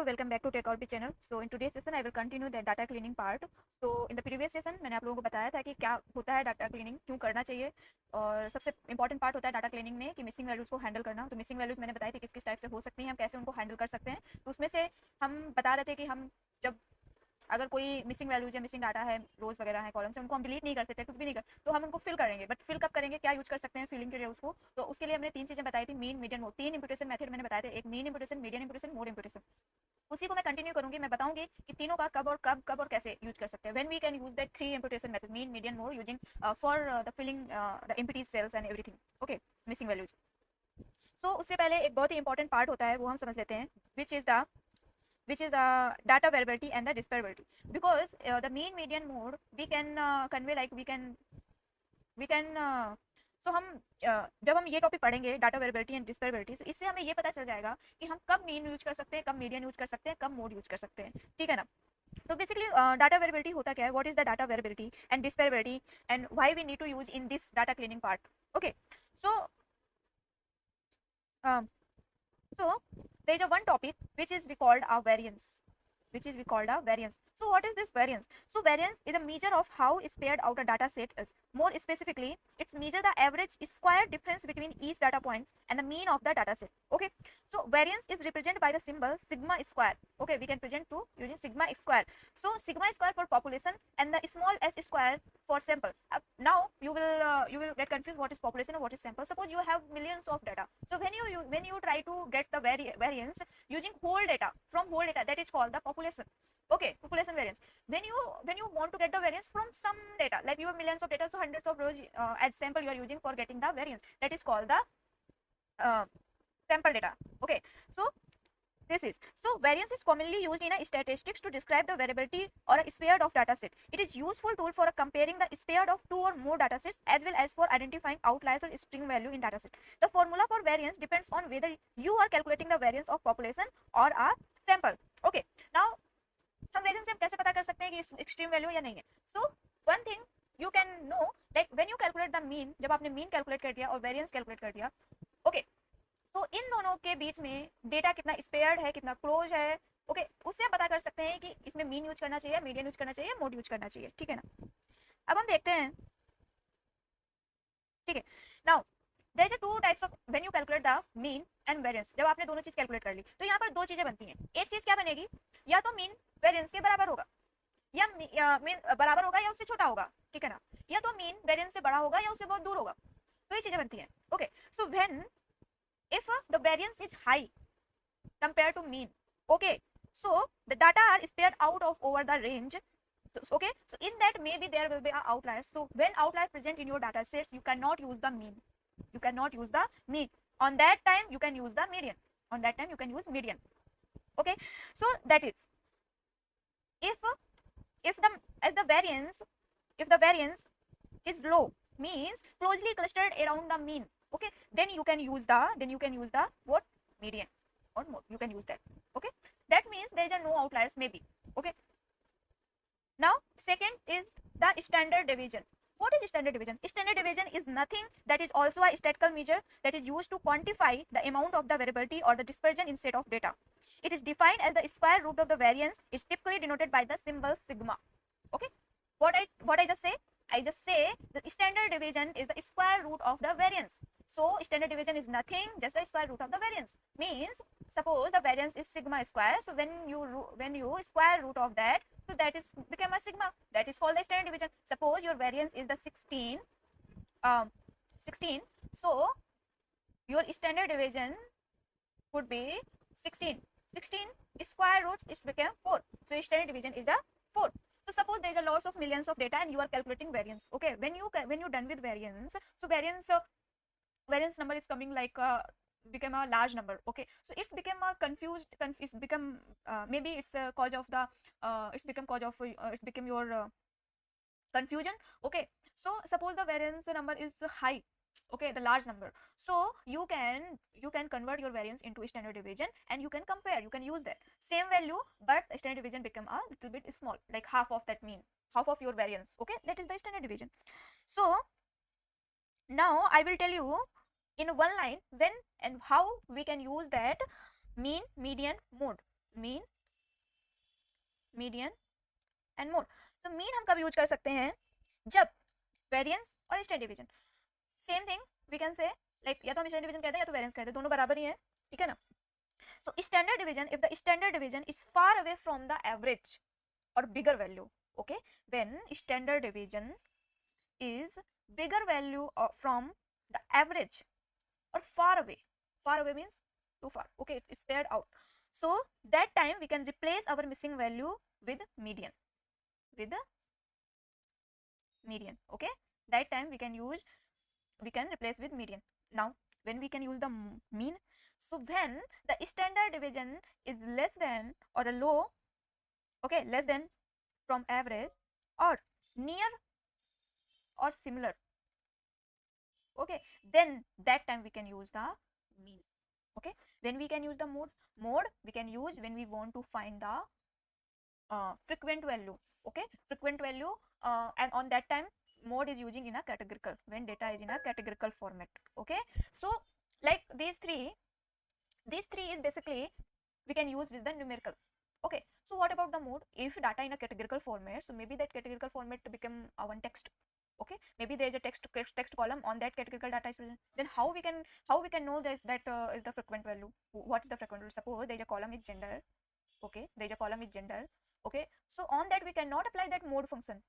welcome back to Tech Orbit channel. So in today's session I will continue the data cleaning part. So in the previous session मैंने आप लोगों को बताया था कि क्या होता है डाटा क्लीनिंग, क्यों करना चाहिए, और सबसे इंपॉर्टेंट पार्ट होता है डाटा क्लीनिंग में कि मिसिंग वैल्यूज को हैंडल करना. तो मिसिंग वैल्यूज मैंने बताई थी किस किस टाइप से हो सकती हैं, हम कैसे उनको हैंडल कर सकते हैं. तो उसमें से हम बता रहे थे कि हम जब अगर कोई मिसिंग वैल्यूज या मिसिंग डाटा है, रोज वगैरह है, कॉलम से, उनको हम डिलीट नहीं कर सकते, कुछ भी नहीं कर, तो हम उनको फिल करेंगे. बट फिल कब करेंगे, क्या यूज कर सकते हैं फिलिंग के लिए उसको. तो उसके लिए हमने तीन चीजें बताई थी, मीन, मीडियन, मोड. तीन इंप्यूटेशन मेथड मैंने बताए थे, एक mean imputation, median imputation, mode imputation. उसी को मैं कंटिन्यू करूंगी. मैं बताऊंगी कि तीनों का कब और कैसे यूज कर सकते हैं. When we can use that three imputation method, mean, median, mode, using for the filling the empty cells and everything. Okay, missing values. So उससे पहले एक बहुत ही इंपॉर्टेंट पार्ट होता है, वो हम समझ लेते हैं, which is the data variability and the disparability. Because the mean, median, mode we can convey, like we can so हम जब हम ये टॉपिक पढ़ेंगे डाटा वेरिएबिलिटी एंड डिस्पेरेबिलिटी, तो इससे हमें ये पता चल जाएगा कि हम कब मीन यूज कर सकते हैं, कब मीडियन यूज कर सकते हैं, कब मोड यूज कर सकते हैं. ठीक है ना. तो बेसिकली डाटा वेरिएबिलिटी होता क्या है, what is the data variability and dispersibility, and why we need to use in this data cleaning part. Okay. So so there is a one topic which is we called a variance, So what is this variance? So variance is a measure of how spared out a data set is. More specifically, it's measure the average square difference between each data points and the mean of the data set. Okay. So variance is represented by the symbol sigma square. Okay, we can present to using sigma square. So sigma square for population and the small s square for sample. Now you will get confused what is population and what is sample. Suppose you have millions of data. So when you try to get the variance using whole data, from whole data, that is called the population. Okay, population variance. When you want to get the variance from some data, like you have millions of data, so hundreds of rows as sample you are using for getting the variance, that is called the sample data. Okay. So variance is commonly used in a statistics to describe the variability or a spared of data set. It is useful tool for comparing the spared of two or more data sets, as well as for identifying outliers or string value in data set. The formula for variance depends on whether you are calculating the variance of population or a sample. Okay. Now हम variance से हम कैसे पता कर सकते हैं कि extreme value या नहीं है. So one thing you can know, like when you calculate the mean, जब आपने मीन कैलकुलेट कर दिया और वेरिएंस कैलकुलेट कर दिया. ओके. तो इन दोनों के बीच में डेटा कितना स्पेयर्ड है, कितना क्लोज है, ओके, उससे हम पता कर सकते हैं कि इसमें मीन यूज करना चाहिए, मीडियन यूज करना चाहिए, मोड यूज करना चाहिए. ठीक है ना. अब हम देखते हैं. ठीक है. Now there is two types of when you calculate the mean and variance. जब आपने दोनों चीज कैलकुलेट कर ली, तो यहाँ पर दो चीजें बनती हैं. एक चीज क्या बनेगी, या तो मीन वेरिएंस के बराबर होगा, या मीन बराबर होगा या उससे छोटा होगा. ठीक है ना. या तो मीन वेरिएंस से बड़ा होगा या उससे बहुत दूर होगा. तो ये चीजें बनती हैं. Okay. So when if the variance is high compared to mean, okay, so the data are spared out of over the range. Okay, so in that maybe there will be a outlier. So when outlier present in your data sets, you cannot use the mean, on that time you can use the median, okay. So that is, if the variance is low, means closely clustered around the mean, okay, then you can use the what, median or mode, you can use that. Okay, that means there is no outliers maybe. Okay. Now second is the standard deviation. What is standard deviation? Standard deviation is nothing that is also a statistical measure that is used to quantify the amount of the variability or the dispersion in set of data. It is defined as the square root of the variance, is typically denoted by the symbol sigma. Okay. What I just say? I just say the standard deviation is the square root of the variance. So standard deviation is nothing, just the square root of the variance. Means suppose the variance is sigma square. So when you square root of that, so that is become a sigma. That is called the standard deviation. Suppose your variance is the 16. So your standard deviation would be 16. 16 square roots is became 4. So standard deviation is a 4. So suppose there is a lots of millions of data and you are calculating variance. Okay, when you done with variance, so variance number is coming like become a large number. Okay, so it's become a it's become maybe it's a cause of the it's become your confusion. Okay, so suppose the variance number is high, okay, the large number, so you can convert your variance into standard deviation and you can compare, you can use that same value, but standard deviation become a little bit small, like half of that mean, half of your variance. Okay, that is the standard deviation. So now I will tell you in one line when and how we can use that mean, median, mode, median and mode. So mean हम कब use कर सकते हैं, जब variance और standard division same thing we can say, like या तो हम स्टैंडर्ड डिवीजन कहते हैं या तो वेरिएंस कहते हैं, दोनों बराबर ही है, ठीक है ना। So standard division, if the standard division is far away from the average or bigger value, okay, when standard deviation is bigger value from the average or far away means too far, okay, it's spared out. So that time we can replace our missing value with median, with the median, okay, that time we can replace with median. Now when we can use the mean, so when the standard deviation is less than or a low, okay, less than from average or near or similar, okay, then that time we can use the mean, okay. When we can use the mode we can use when we want to find the frequent value, okay, frequent value, and on that time mode is using in a categorical, when data is in a categorical format, okay. So like these three is basically we can use with the numerical, okay. So what about the mode? If data in a categorical format, so maybe that categorical format become one text, okay, maybe there is a text column on that categorical data is present, then how we can know this, that is the frequent value. What is the frequent value? Suppose there is a column is gender, okay, there is a column is gender, okay, so on that we cannot apply that mode function,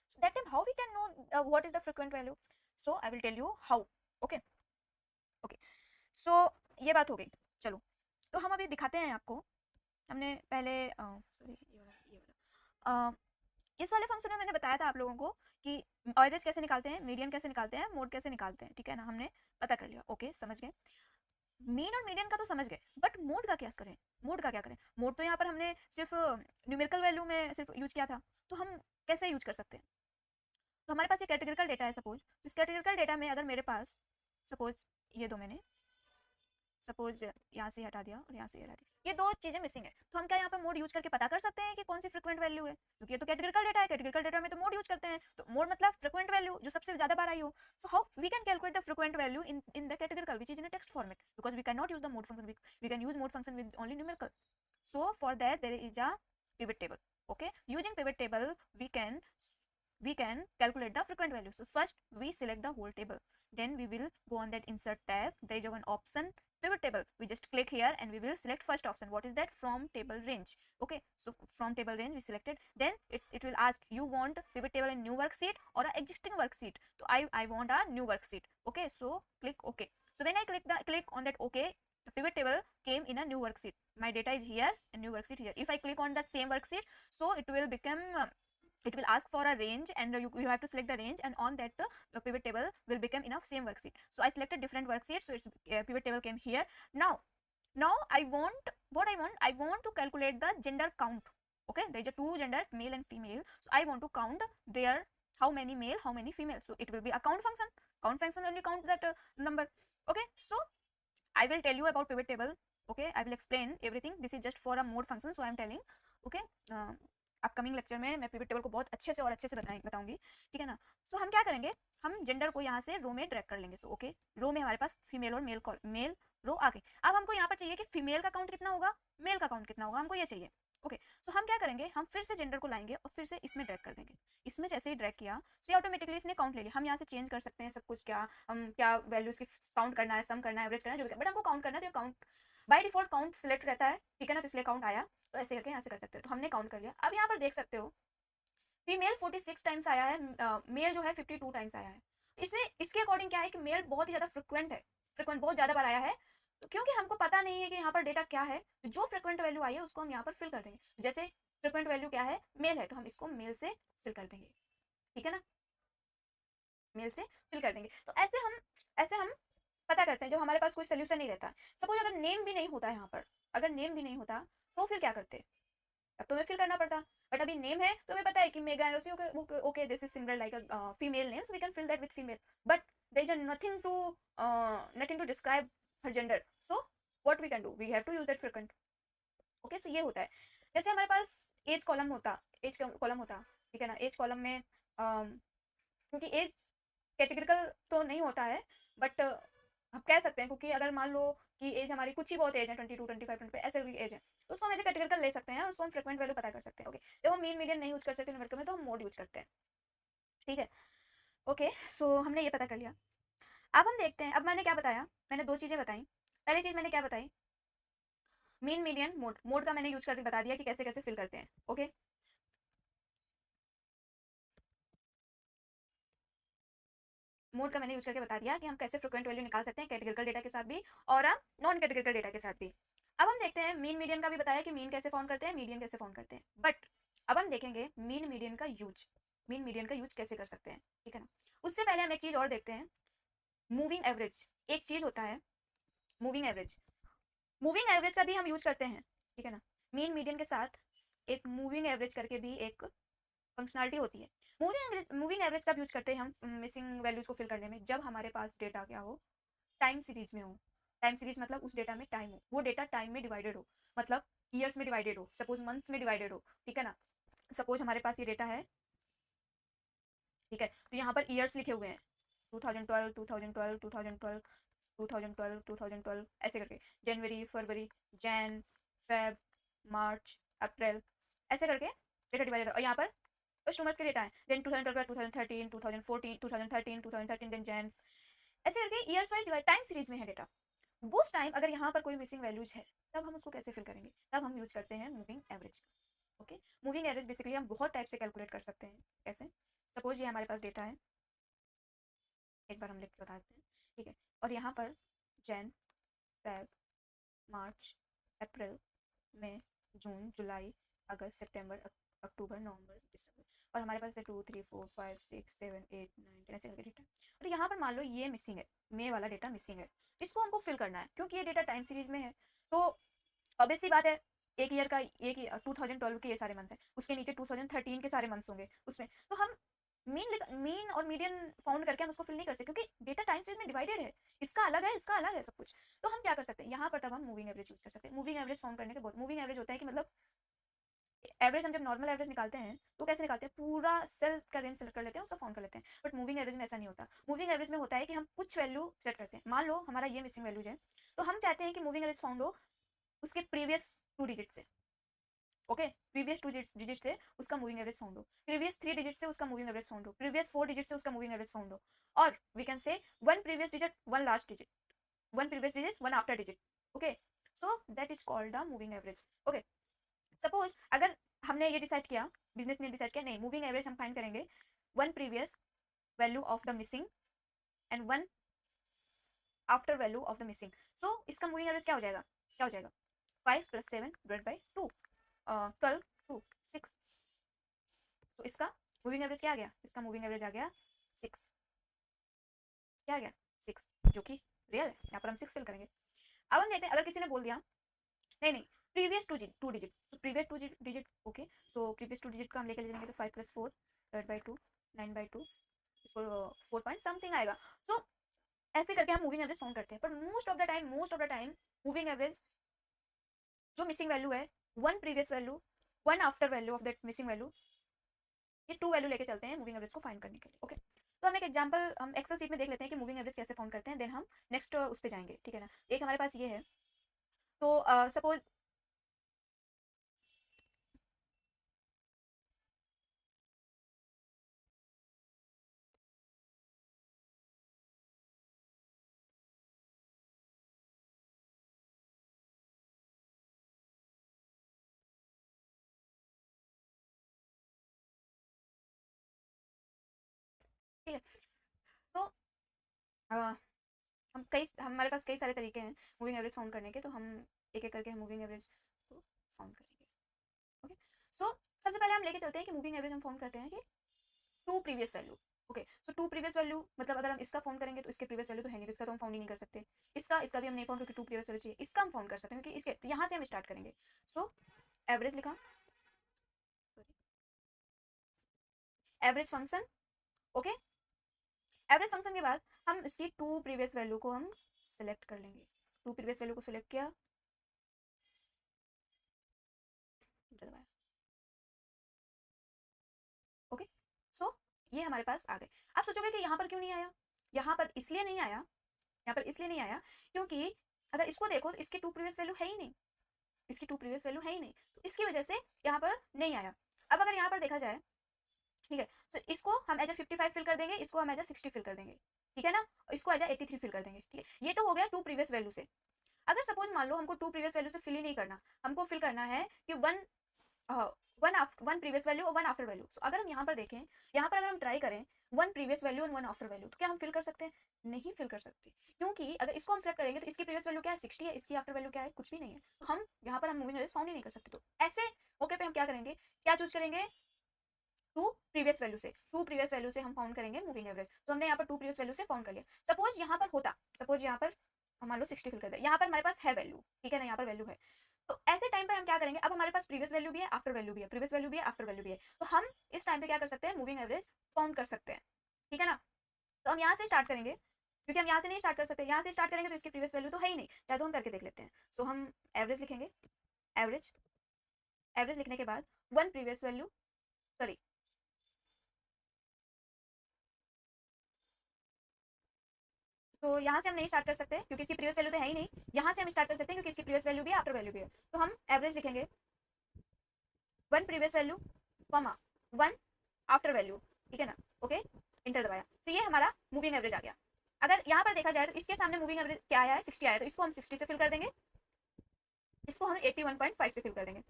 so that time how we can know what is the frequent value? So I will tell you how, okay. Okay, so ये बात हो गई, चलो तो हम अभी दिखाते हैं आपको, हमने पहले सॉरी इस वाले फंक्शन में मैंने बताया था आप लोगों को कि एवरेज कैसे निकालते हैं, मीडियन कैसे निकालते हैं, मोड कैसे निकालते हैं, ठीक है ना, हमने पता कर लिया, ओके, समझ गए। मीन और मीडियन का तो समझ गए, बट मोड का क्या करें, मोड का क्या करें? मोड तो यहाँ पर हमने सिर्फ न्यूमेरिकल वैल्यू में सिर्फ यूज किया था, तो हम कैसे यूज कर सकते हैं? तो हमारे पास ये कैटेगरिकल डेटा है सपोज, इस कैटेगरिकल डेटा में अगर मेरे पास सपोज ये दो मैंने सपोज यहाँ से हटा दिया और यहाँ से हटा दिया, ये दो चीजें मिसिंग है, तो हम क्या यहाँ पर मोड यूज करके पता कर सकते हैं कि कौन सी फ्रीक्वेंट वैल्यू है, क्योंकि ये तो कैटेगरिकल डेटा है, कैटेगरिकल डेटा में तो मोड यूज करते हैं, तो मोड मतलब फ्रीक्वेंट वैल्यू जो सबसे ज्यादा बार आई हो। So how we can calculate the frequent value in the categorical which is in a text format, because we can not use the mode function, we can use mode function with only numerical. So for that there is a pivot table, okay, using pivot table we can calculate the frequent value. So first we select the whole table, then we will go on that insert tab, there is one option pivot table, we just click here and we will select first option, what is that, from table range, okay. So from table range we selected, then it will ask you want pivot table in new worksheet or a existing worksheet, so I want a new worksheet, okay, so click ok. So when I click on that ok, the pivot table came in a new worksheet, my data is here and new worksheet here. If I click on that same worksheet, so it will become it will ask for a range and you have to select the range, and on that pivot table will become enough same worksheet. So I selected different worksheets, so its pivot table came here. Now I want to calculate the gender count, okay, there is a two gender, male and female, so I want to count their how many male, how many female, so it will be a count function only count that number, okay. So I will tell you about pivot table, okay, I will explain everything, this is just for a mode function, so I am telling, okay. Upcoming lecture में मैं pivot table को बहुत अच्छे से बताऊंगी, ठीक है ना। सो हम क्या करेंगे, हम जेंडर को यहाँ से रो में ड्रैग कर लेंगे, तो ओके, रो में हमारे पास फीमेल और मेल रो आ गई। अब हमको यहाँ पर चाहिए कि फीमेल का काउंट कितना होगा, मेल का काउंट कितना होगा, हमको ये चाहिए, ओके। सो हम क्या करेंगे, हम फिर से जेंडर को लाएंगे और फिर से इसमें ड्रैग कर देंगे, इसमें जैसे ही ड्रैग किया सो ऑटोमेटिकली इसने काउंट ले लिया। हम यहाँ से चेंज कर सकते हैं सब कुछ, क्या हम क्या वैल्यूज की काउंट करना है, सम करना है, एवरेज करना है, जो भी, बट हमको काउंट करना है, तो count by default count select रहता है, ठीक है ना, तो इसलिए काउंट आया, तो ऐसे करके यहाँ से कर सकते हो। तो हमने काउंट कर लिया। अब यहाँ पर देख सकते हो फीमेल 46 टाइम्स आया है, मेल जो है 52 टाइम्स आया है। इसमें इसके अकॉर्डिंग क्या है कि मेल बहुत ही ज्यादा फ्रिक्वेंट बहुत ज्यादा बार आया है, तो क्योंकि हमको पता नहीं है कि यहाँ पर डेटा क्या है, तो जो फ्रिक्वेंट वैल्यू आई है उसको हम यहाँ पर फिल कर देंगे। जैसे फ्रिक्वेंट वैल्यू क्या है, मेल है, तो हम इसको मेल से फिल कर देंगे, ठीक है ना, मेल से फिल कर देंगे। तो ऐसे हम पता करते हैं जब हमारे पास कोई सोल्यूशन नहीं रहता। सपोज अगर नेम भी नहीं होता, यहाँ पर अगर नेम भी नहीं होता तो फिर क्या करते, अब तुम्हें फिल करना पड़ता, बट अभी नेम है, तुम्हें पता है कि मेगा and okay this is similar like a female name, so we can fill that with female, but there is nothing to describe her gender, so what we can do, we have to use that frequent, okay. So ये होता है, जैसे हमारे पास as column होता, ठीक है ना, as column में क्योंकि एज कैटेगरिकल तो नहीं होता है, बट आप कह सकते हैं, क्योंकि अगर मान लो कि एज हमारी कुछ ही बहुत एज है, 22, 25, 25 ऐसे एज है, तो उसको हम ऐसे कैटेगरिकल ले सकते हैं, उसको हम फ्रीक्वेंट वैल्यू पता कर सकते हैं। ओके, जब हम मीन मीडियन नहीं यूज कर सकते न्यूमेरिकल में, तो हम मोड यूज करते हैं। ठीक है, ओके, सो हमने ये पता कर लिया। अब हम देखते हैं, अब मैंने क्या बताया, मैंने दो चीजें बताई। पहली चीज मैंने क्या बताई, मीन मीडियन मोड। मोड का मैंने यूज करके बता दिया कि कैसे कैसे फिल करते हैं। ओके, मोड का मैंने यूज करके बता दिया कि हम कैसे फ्रीक्वेंट वैल्यू निकाल सकते हैं कैटेगरिकल डेटा के साथ भी और नॉन कैटेगरिकल डेटा के साथ भी। अब हम देखते हैं, मीन मीडियन का भी बताया कि मीन कैसे फाउंड करते हैं, मीडियन कैसे फाउंड करते हैं। बट अब हम देखेंगे मीन मीडियन का यूज, मीन मीडियन का यूज कैसे कर सकते हैं। ठीक है ना, उससे पहले हम एक चीज और देखते हैं, मूविंग एवरेज। एक चीज होता है मूविंग एवरेज, मूविंग एवरेज का भी हम यूज करते हैं। ठीक है ना, मीन मीडियन के साथ एक मूविंग एवरेज करके भी एक फंक्शनलिटी होती है। मूविंग एवरेज कब यूज करते हैं हम मिसिंग वैल्यूज को फिल करने में, जब हमारे पास डेटा क्या हो, टाइम सीरीज में हो। टाइम सीरीज मतलब उस डेटा में टाइम हो, वो डेटा टाइम में डिवाइडेड हो, मतलब ईयर्स में डिवाइडेड हो, सपोज मंथ्स में डिवाइडेड हो। ठीक है ना, सपोज हमारे पास ये डेटा है, ठीक है, तो यहाँ पर ईयर्स लिखे हुए हैं 2012, 2012, 2012, 2012, 2012 ऐसे करके, जनवरी, फरवरी, जैन, फेब, मार्च, अप्रैल, ऐसे करके डेटा डिवाइडेड। और यहाँ पर कस्टमर्स के डेटा है, देन 2012, 2013, 2014, 2013, 2013, देन जैन, ऐसे करके years wise divide, time series में है डेटा। उस टाइम अगर यहाँ पर कोई मिसिंग वैल्यूज है, तब हम उसको कैसे फिल करेंगे, तब हम यूज करते हैं moving average. Okay, moving average basically हम बहुत टाइप से कैलकुलेट कर सकते हैं। कैसे, सपोज ये हमारे पास डेटा है, एक बार हम लिख के बता देते हैं। ठीक है, और यहाँ पर जैन, फेब, मार्च, अप्रैल, मई, जून, जुलाई, अगस्त, सितंबर, अक्टूबर, नवंबर, दिसंबर, और हमारे पास 2, 3, 4, 5, 6, 7, 8, 9, 10 ऐसे करके डेटा। और यहाँ पर मान लो ये मिसिंग है, मे वाला डेटा मिसिंग है, इसको हमको फिल करना है, क्योंकि ये डेटा टाइम सीरीज में है। तो ऑब्वियस सी बात है, एक ईयर का, एक 2012 के ये सारे मंथ है, उसके नीचे 2013 के सारे मंथ्स होंगे उसमें, तो हम मीन और मीडियन फाउंड करके हम उसको फिल नहीं कर सकते, क्योंकि डेटा टाइम सीरीज में डिवाइडेड है, इसका अलग है, इसका अलग है, सब कुछ। तो हम क्या कर सकते हैं, यहाँ पर तब हम मूविंग एवरेज यूज कर सकते हैं। मूविंग एवरेज फाउंड करने के बहुत, मूविंग एवरेज होता है कि मतलब एवरेज, हम जब नॉर्मल एवरेज निकालते हैं तो कैसे निकालते हैं, पूरा सेल का रेंज सेलेक्ट कर लेते हैं, उसको फाउंड कर लेते हैं। बट मूविंग एवरेज में ऐसा नहीं होता। मूविंग एवरेज में होता है कि हम कुछ वैल्यू सेट करते हैं, मान लो हमारा ये मिसिंग वैल्यूज है, तो हम चाहते हैं कि मूविंग एवरेज फाउंड हो उसके प्रीवियस 2 डिजिट से। ओके, प्रीवियस 2 डिजिट से उसका मूविंग एवरेज फाउंड हो, प्रीवियस 3 डिजिट से उसका मूविंग एवरेज फाउंड हो, प्रीवियस 4 डिजिट से उसका मूविंग एवरेज फाउंड हो, और we can say one previous digit, one last digit, one previous digit, one after digit. Okay, so that is called the moving average. Okay, suppose अगर हमने ये decide किया, business ने decide किया, नहीं moving average हम फाइंड करेंगे one previous value of the missing and one after value of the missing. So इसका मूविंग एवरेज क्या हो जाएगा, क्या हो जाएगा, 5 + 7 / 2, 12, 2, 6। तो इसका मूविंग एवरेज क्या आ गया, इसका मूविंग एवरेज आ गया 6। क्या आ गया, 6, जो कि रियल है, यहाँ पर हम 6 फिल करेंगे। अब हम देखते हैं, अगर किसी ने बोल दिया नहीं नहीं, प्रीवियस 2 डिजिट, तो previous 2 digit, okay, so previous 2 digit का हम लेकर जाएंगे, तो 5 + 4 / 2, 9/2, इसको 4 पॉइंट समथिंग आएगा। सो ऐसे करके हम मूविंग एवरेज फाउंड करते हैं। पर most of the time moving average जो मिसिंग वैल्यू है, one previous value, one after value of that missing value, ये 2 वैल्यू लेके चलते हैं मूविंग एवरेज को फाइंड करने के लिए। ओके, तो हम एक एग्जांपल हम एक्सेल शीट में देख लेते हैं कि मूविंग एवरेज कैसे फाउंड करते हैं, देन हम नेक्स्ट उस पर जाएंगे। ठीक है ना, एक हमारे पास ये है, तो सपोज ठीक है, तो हम कई हमारे पास कई सारे तरीके हैं मूविंग एवरेज फाउंड करने के, तो हम एक एक करके मूविंग एवरेज को फाउंड करेंगे। ओके, सो सबसे पहले हम लेके चलते हैं कि मूविंग एवरेज हम फाउंड करते हैं कि 2 प्रीवियस वैल्यू। ओके, सो 2 प्रीवियस वैल्यू मतलब अगर हम इसका फाउंड करेंगे तो इसके प्रीवियस वैल्यू तो है नहीं, तो इसका तो हम फाउंड ही नहीं कर सकते। इसका भी हम नहीं फाउंड, क्योंकि 2 प्रीवियस वैल्यू चाहिए। इसका हम फाउंड कर सकते हैं, क्योंकि इसके, तो यहाँ से हम स्टार्ट करेंगे। सो एवरेज लिखा, average function. Okay, average function के बाद हम इसकी 2 प्रीवियस वैल्यू को हम सिलेक्ट कर लेंगे। 2 प्रीवियस वैल्यू को सिलेक्ट किया, ओके, सो ये हमारे पास आ गए। आप सोचोगे कि यहाँ पर क्यों नहीं आया, यहाँ पर इसलिए नहीं आया यहाँ पर इसलिए नहीं आया क्योंकि अगर इसको देखो तो इसकी 2 प्रीवियस वैल्यू है ही नहीं, इसकी 2 प्रीवियस वैल्यू है ही नहीं, तो इसकी वजह से यहाँ पर नहीं आया। अब अगर यहाँ पर देखा जाए, ठीक है, तो इसको हम एज 55 फिल कर देंगे, इसको हम एज 60 फिल कर देंगे, ठीक है ना, और इसको एज 83 फिल कर देंगे, ठीक है। ये तो हो गया 2 प्रीवियस वैल्यू से। अगर सपोज मान लो हमको 2 प्रीवियस वैल्यू से फिल ही नहीं करना, हमको फिल करना है कि वन प्रीवियस वैल्यू और वन आफ्टर वैल्यू। तो अगर हम यहाँ पर देखें, यहाँ पर अगर हम ट्राई करें वन प्रीवियस वैल्यू और वन आफ्टर वैल्यू, तो क्या हम फिल कर सकते हैं? नहीं फिल कर सकते, क्योंकि अगर इसको हम सेलेक्ट करेंगे तो इसकी प्रीवियस वैल्यू क्या है? 60 है, इसकी आफ्टर वैल्यू क्या है? कुछ भी नहीं है, तो हम यहाँ पर हम मूविंग एवरेज फाउंड ही नहीं कर सकते। तो ऐसे मौके पे हम क्या करेंगे, क्या चूज करेंगे? 2 प्रीवियस वैल्यू से, 2 प्रीवियस वैल्यू से हम फाउंड करेंगे मूविंग एवरेज। तो हमने यहाँ पर 2 प्रीवियस वैल्यू से फाउंड कर लिया। सपोज यहाँ पर होता, सपोज यहाँ पर मान लो 60 फिल कर दिया, यहाँ पर हमारे पास है वैल्यू, ठीक है ना, यहाँ पर वैल्यू है। तो ऐसे टाइम पर हम क्या करेंगे, अब हमारे पास प्रीवियस वैल्यू भी है, आफ्टर वैल्यू भी है, प्रीवियस वैल्यू भी है, आफ्टर वैल्यू भी है, तो हम इस टाइम पे क्या कर सकते हैं? मूविंग एवरेज फाउंड कर सकते हैं, ठीक है ना। तो हम यहाँ से स्टार्ट करेंगे, क्योंकि हम यहाँ से नहीं स्टार्ट कर सकते, यहाँ से स्टार्ट करेंगे तो इसकी प्रीवियस वैल्यू तो है ही नहीं, चाहे तो हम करके देख लेते हैं। सो हम एवरेज लिखेंगे, एवरेज, एवरेज लिखने के बाद वन प्रीवियस वैल्यू, सॉरी, तो यहाँ से हम नहीं स्टार्ट कर सकते क्योंकि इसकी प्रीवियस वैल्यू तो है ही नहीं। यहाँ से हम स्टार्ट कर सकते हैं क्योंकि इसकी प्रीवियस वैल्यू भी है, आफ्टर वैल्यू भी है। तो हम एवरेज लिखेंगे one previous value comma one after value, ठीक है ना, ओके, इंटर दबाया, तो ये हमारा मूविंग एवरेज आ गया। अगर यहाँ पर देखा जाए तो इसके सामने मूविंग एवरेज क्या आया है? 60 आया, तो इसको हम 60 से फिल कर देंगे, इसको हम 81.5 से फिल कर देंगे,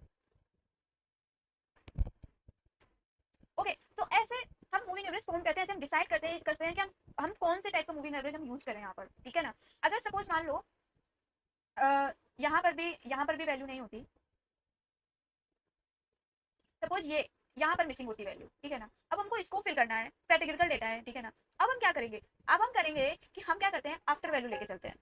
ओके। तो ऐसे हम मूविंग एवरेज फॉर्म करते हैं, ऐसे हम डिसाइड करते हैं कि हम कौन से टाइप का मूविंग एवरेज हम यूज करें यहाँ पर, ठीक है ना। अगर सपोज मान लो यहाँ पर भी वैल्यू नहीं होती, सपोज ये यहाँ पर मिसिंग होती वैल्यू, ठीक है ना, अब हमको इसको फिल करना है, कैटेगरिकल डेटा है, ठीक है ना। अब हम क्या करेंगे, अब हम करेंगे कि हम क्या करते हैं, आफ्टर वैल्यू लेके चलते हैं,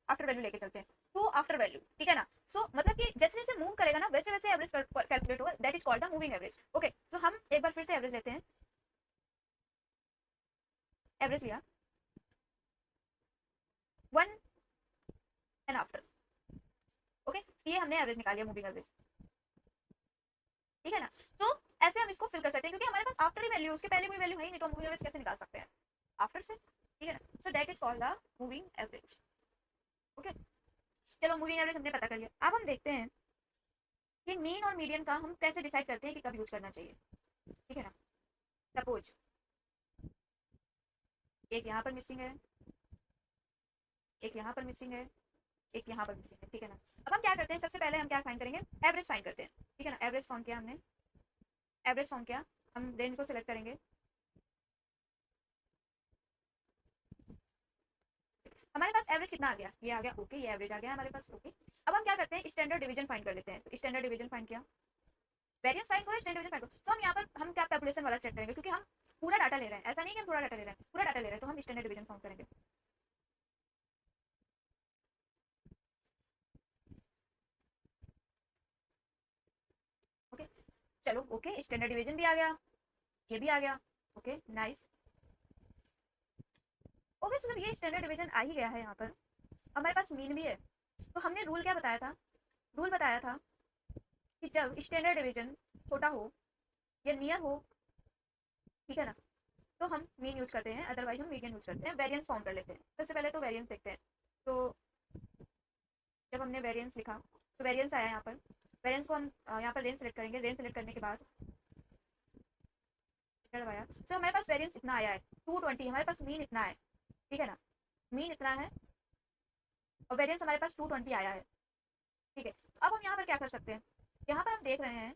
आफ्टर वैल्यू लेके चलते हैं, टू आफ्टर वैल्यू, ठीक है ना। सो मतलब कि जैसे जैसे मूव करेगा ना वैसे वैसे एवरेज कैलकुलेट होगा, that is called the moving average, okay. तो हम एक बार फिर से एवरेज लेते हैं, एवरेज लिया वन एंड आफ्टर, ओके, ये हमने एवरेज निकाल लिया, मूविंग एवरेज, ठीक है ना। तो ऐसे हम इसको फिल कर सकते हैं क्योंकि हमारे पास आफ्टर ही वैल्यू, उसके पहले कोई वैल्यू है ही नहीं, तो हम मूविंग एवरेज कैसे निकाल सकते हैं? आफ्टर से, ठीक है ना। सो that is called the moving average, okay. चलो मूविंग एवरेज हमने पता कर लिया। अब हम देखते हैं कि मीन और मीडियन का हम कैसे डिसाइड करते हैं कि कब यूज करना चाहिए, ठीक है ना। सपोज एक यहाँ पर मिसिंग है, एक यहाँ पर मिसिंग है, एक यहाँ पर मिसिंग है, ठीक है ना। अब हम क्या करते हैं, सबसे पहले हम क्या फाइंड करेंगे? एवरेज फाइंड करते हैं, ठीक है ना। एवरेज फाउंड किया हमने, एवरेज फाउंड किया, हम रेंज को सिलेक्ट करेंगे, हमारे पास एवरेज कितना आ गया? ये आ गया, ओके, ये एवरेज आ गया हमारे पास, ओके। अब हम क्या करते हैं, स्टैंडर्ड डिवीजन फाइंड कर लेते हैं। तो स्टैंडर्ड डिवीजन फाइंड किया, वेरिएंस फाइंड करो, स्टैंडर्ड डिवीजन फाइंड करो। तो हम यहाँ पर हम क्या कैलकुलेशन वाला सेट करेंगे, क्योंकि हम पूरा डाटा ले रहे हैं, ऐसा नहीं कि हम थोड़ा डाटा ले रहे हैं, पूरा डाटा ले रहे हैं, तो हम स्टैंडर्ड डिवीजन फाउंड करेंगे, ओके। चलो ओके, स्टैंडर्ड डिवीजन भी आ गया, ये भी आ गया, ओके, नाइस, ओके। तो जब ये स्टैंडर्ड डिवीजन आ ही गया है, यहाँ पर हमारे पास मीन भी है, तो हमने रूल क्या बताया था? रूल बताया था कि जब स्टैंडर्ड डिवीजन छोटा हो या नियर हो, ठीक है ना, तो हम मीन यूज करते हैं, अदरवाइज हम मीडियन यूज करते हैं। वेरिएंस फाउंड कर लेते हैं, सबसे पहले तो वेरिएंस देखते हैं। तो जब हमने वेरिएंस लिखा तो वेरिएंस आया यहाँ पर, वेरिएंस को हम यहाँ पर रेंज सेलेक्ट करेंगे, रेंज सेलेक्ट करने के बाद दबाया, तो हमारे पास वेरिएंस इतना आया है 220, हमारे पास मीन इतना है, ठीक है ना, मीन इतना है और वेरिएंस हमारे पास 220 आया है, ठीक है। अब हम यहाँ पर क्या कर सकते हैं, यहाँ पर हम देख रहे हैं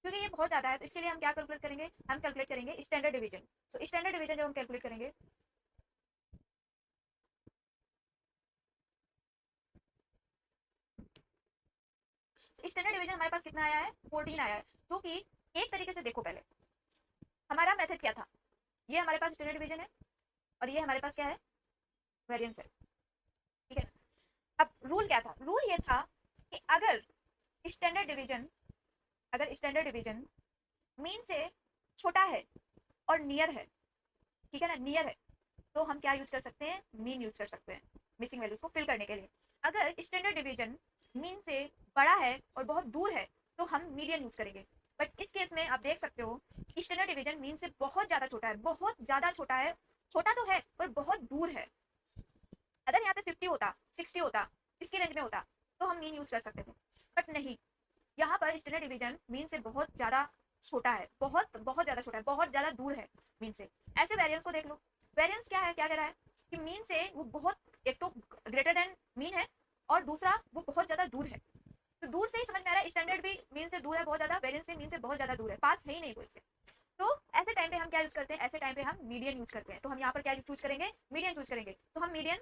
क्योंकि ये बहुत ज्यादा है, तो इसके लिए हम क्या कैलकुलेट करेंगे, हम कैलकुलेट करेंगे standard division. So standard division जब हम कैलकुलेट करेंगे, स्टैंडर्ड डिवीजन हमारे पास कितना आया है? 14 आया है, जो कि एक तरीके से देखो, पहले हमारा मेथड क्या था, ये हमारे पास स्टैंडर्ड डिवीजन है और ये हमारे पास क्या है? वेरिएंस है, ठीक है। अब रूल क्या था? रूल ये था कि अगर स्टैंडर्ड डिवीजन, अगर स्टैंडर्ड डिवीजन मीन से छोटा है और नियर है, ठीक है ना, नियर है, तो हम क्या यूज कर सकते हैं? मीन यूज कर सकते हैं मिसिंग वैल्यूज को फिल करने के लिए। अगर स्टैंडर्ड डिवीजन मीन से बड़ा है और बहुत दूर है, तो हम मीडियन यूज करेंगे। बट इस केस में आप देख सकते हो कि स्टैंडर्ड डिवीजन मीन से बहुत ज्यादा छोटा है, बहुत ज्यादा छोटा है, छोटा तो है पर बहुत दूर है। अगर यहाँ पे 50 होता, 60 होता, इसकी रेंज में होता तो हम मीन यूज कर सकते थे, बट नहीं, यहाँ पर स्टैंडर्ड डिवीजन मीन से बहुत ज्यादा छोटा है, बहुत बहुत ज्यादा छोटा है, बहुत ज्यादा दूर है मीन से। ऐसे वेरिएंस को देख लो, वेरिएंस क्या है, क्या कह रहा है कि मीन से वो बहुत, एक तो ग्रेटर देन मीन है और दूसरा वो बहुत ज्यादा दूर है। तो दूर से ही समझ में आ रहा है, स्टैंडर्ड भी मीन से दूर है बहुत ज्यादा, वेरिएंस भी मीन से बहुत ज्यादा दूर है, पास है ही नहीं कोई से। तो ऐसे टाइम पे हम क्या यूज करते हैं, ऐसे टाइम पे हम मीडियन यूज करते हैं। तो हम यहाँ पर क्या चूज करेंगे, मीडियन चूज करेंगे। तो हम मीडियन,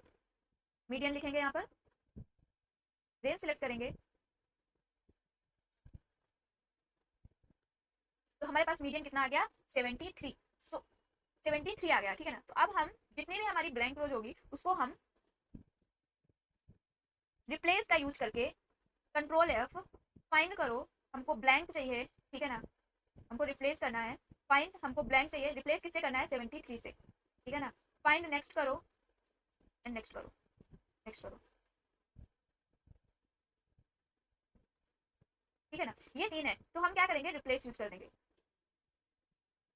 मीडियन लिखेंगे, यहाँ पर रेंज सिलेक्ट करेंगे, तो हमारे पास मीडियन कितना आ गया, 73। सो 73 आ गया, ठीक है ना। तो अब हम जितनी भी हमारी ब्लैंक रोज होगी उसको हम रिप्लेस का यूज करके कंट्रोल एफ, फाइंड करो, हमको ब्लैंक चाहिए, ठीक है ना, हमको रिप्लेस करना है। फाइंड, हमको ब्लैंक चाहिए, रिप्लेस किससे करना है, 73 से, ठीक है ना। फाइंड नेक्स्ट करो एंड नेक्स्ट करो, नेक्स्ट करो, ठीक है ना। ये 3 है, तो हम क्या करेंगे, रिप्लेस यूज कर देंगे।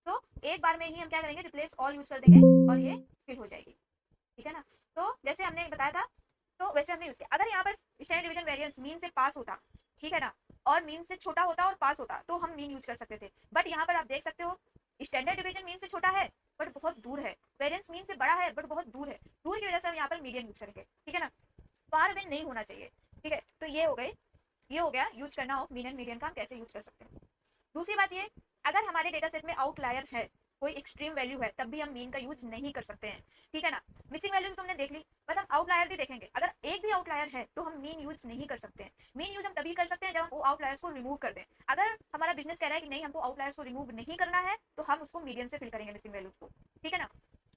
तो एक बार में ही हम क्या करेंगे, रिप्लेस ऑल यूज कर देंगे और ये फिल हो जाएगी, ठीक है ना। तो जैसे हमने बताया था, तो वैसे हमने यूज किया। अगर यहाँ पर स्टैंडर्ड डिवीजन वेरिएंस मीन से पास होता, ठीक है ना, और मीन से छोटा होता और पास होता, तो हम मीन यूज कर सकते थे। बट यहाँ पर आप देख सकते हो, स्टैंडर्ड डिवीजन मीन से छोटा है बट बहुत दूर है, वेरिएंस मीन से बड़ा है बट बहुत दूर है। दूर की वजह से हम यहाँ पर मीडियन यूज करेंगे, ठीक है ना। फार अवे नहीं होना चाहिए, ठीक है। तो ये हो गए, ये हो गया यूज करना ऑफ मीन एंड मीडियन का हम कैसे यूज कर सकते हैं। दूसरी बात ये, अगर हमारे डेटा सेट में आउटलायर है, कोई एक्सट्रीम वैल्यू है, तब भी हम मीन का यूज नहीं कर सकते हैं, ठीक है ना। मिसिंग वैल्यू तो हमने देख ली, बट हम आउटलायर भी देखेंगे। अगर एक भी आउटलायर है तो हम मीन यूज नहीं कर सकते हैं। मीन यूज हम तभी कर सकते हैं जब हम वो आउटलायर्स को रिमूव कर दें। अगर हमारा बिजनेस कह रहा है कि नहीं हमको आउटलायर्स को रिमूव नहीं करना है, तो हम उसको मीडियन से फिल करेंगे मिसिंग वैल्यूज को, ठीक है ना।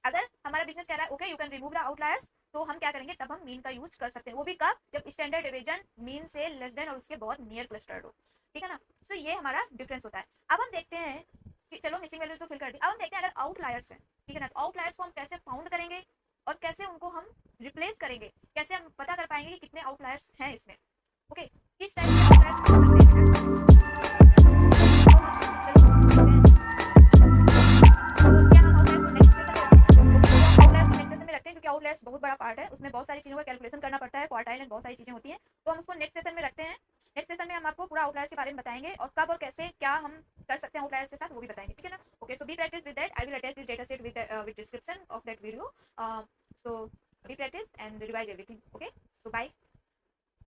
अगर हमारा बिजनेस कह रहा है okay you can remove the outliers, तो हम क्या करेंगे, तब हम मीन का यूज कर सकते हैं। वो भी कब, जब स्टैंडर्ड डिवीजन मीन से लेस देन और उसके बहुत नियर क्लस्टर्ड हो, ठीक है ना। तो ये हमारा डिफरेंस होता है। अब हम देखते हैं कि चलो मिसिंग वैल्यूज तो फिल कर दी, अब हम देखते हैं अगर आउटलायर्स हैं, ठीक है ना, तो आउटलायर्स को हम कैसे फाउंड करेंगे और कैसे उनको हम रिप्लेस करेंगे, कैसे हम पता कर पाएंगे कि कितने आउटलायर्स हैं इसमें, ओके, किस टाइप के आउटलायर्स हो सकते हैं डेटा सेट में। तो हम चलो देखते हैं। तो क्या हम आउटलायर्स को नेक्स्ट सेशन में रखें, ओके। तो हम आउटलायर्स को नेक्स्ट सेशन में रखते हैं, क्योंकि आउटलायर्स बहुत बड़ा पार्ट है, उसमें बहुत सारी चीज़ों का कैलकुलेशन करना पड़ता है, क्वार्टाइल एंड बहुत सारी चीज़ें होती हैं। तो हम उसको नेक्स्ट सेशन में रखते हैं। नेक्स्ट सेशन में हम आपको पूरा आउटलायर्स के बारे में बताएंगे और कब और कैसे क्या हम कर सकते हैं आउटलायर्स के साथ, वो भी बताएंगे, ठीक है ना। Okay, so be practice with that, I will attach this data set with description of that video, so be practice and revise everything, okay, so bye.